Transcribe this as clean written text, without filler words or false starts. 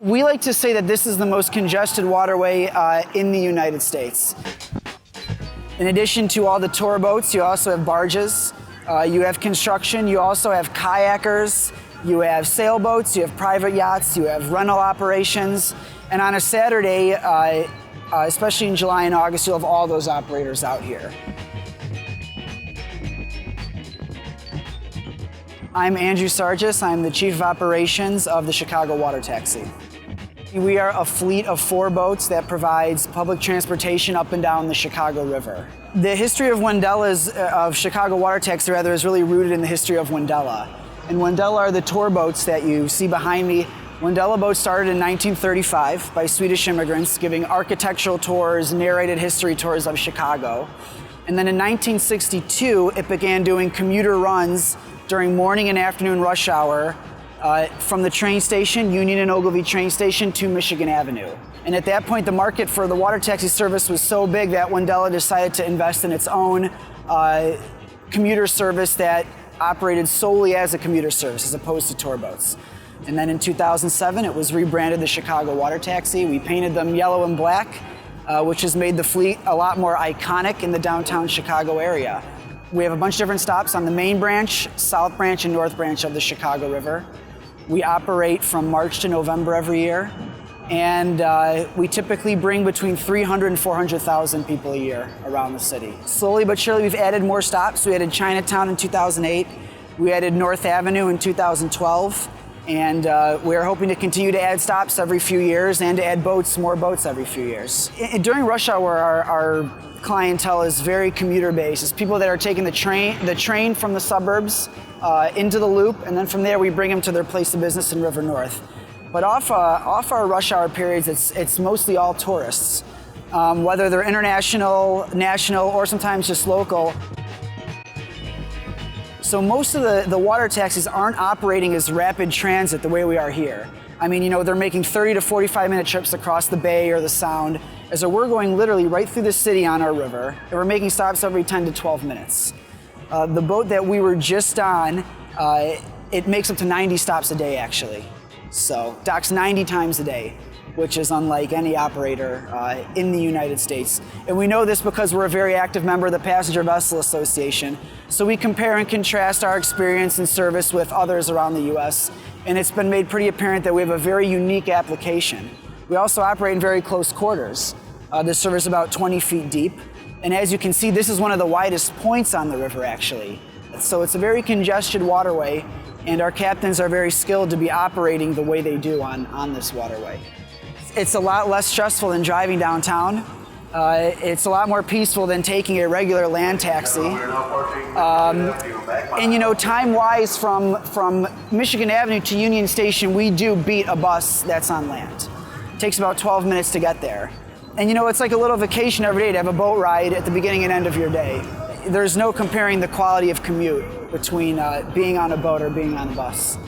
We like to say that this is the most congested waterway in the United States. In addition to all the tour boats, you also have barges, you have construction, you also have kayakers, you have sailboats, you have private yachts, you have rental operations, and on a Saturday, especially in July and August, you'll have all those operators out here. I'm Andrew Sargis. I'm the Chief of Operations of the Chicago Water Taxi. We are a fleet of 4 boats that provides public transportation up and down the Chicago River. The history of Chicago Water Taxi is really rooted in the history of Wendella. And Wendella are the tour boats that you see behind me. Wendella boats started in 1935 by Swedish immigrants giving architectural tours, narrated history tours of Chicago. And then in 1962, it began doing commuter runs during morning and afternoon rush hour from the train station, Union and Ogilvie train station, to Michigan Avenue. And at that point, the market for the water taxi service was so big that Wendella decided to invest in its own commuter service that operated solely as a commuter service as opposed to tour boats. And then in 2007, it was rebranded the Chicago Water Taxi. We painted them yellow and black, which has made the fleet a lot more iconic in the downtown Chicago area. We have a bunch of different stops on the main branch, south branch, and north branch of the Chicago River. We operate from March to November every year, and we typically bring between 300 and 400,000 people a year around the city. Slowly but surely, we've added more stops. We added Chinatown in 2008. We added North Avenue in 2012. And we're hoping to continue to add stops every few years and to add more boats every few years. During rush hour, our clientele is very commuter-based. It's people that are taking the train from the suburbs into the loop, and then from there we bring them to their place of business in River North. But off our rush hour periods, it's mostly all tourists, whether they're international, national, or sometimes just local. So most of the water taxis aren't operating as rapid transit the way we are here. I mean, they're making 30 to 45-minute trips across the bay or the Sound, as we're going literally right through the city on our river, and we're making stops every 10 to 12 minutes. The boat that we were just on, it makes up to 90 stops a day, actually. So docks 90 times a day, which is unlike any operator in the United States. And we know this because we're a very active member of the Passenger Vessel Association. So we compare and contrast our experience and service with others around the US. And it's been made pretty apparent that we have a very unique application. We also operate in very close quarters. The river is about 20 feet deep. And as you can see, this is one of the widest points on the river, actually. So it's a very congested waterway, and our captains are very skilled to be operating the way they do on this waterway. It's a lot less stressful than driving downtown. It's a lot more peaceful than taking a regular land taxi. And time-wise, from Michigan Avenue to Union Station, we do beat a bus that's on land. It takes about 12 minutes to get there. And it's like a little vacation every day to have a boat ride at the beginning and end of your day. There's no comparing the quality of commute between being on a boat or being on a bus.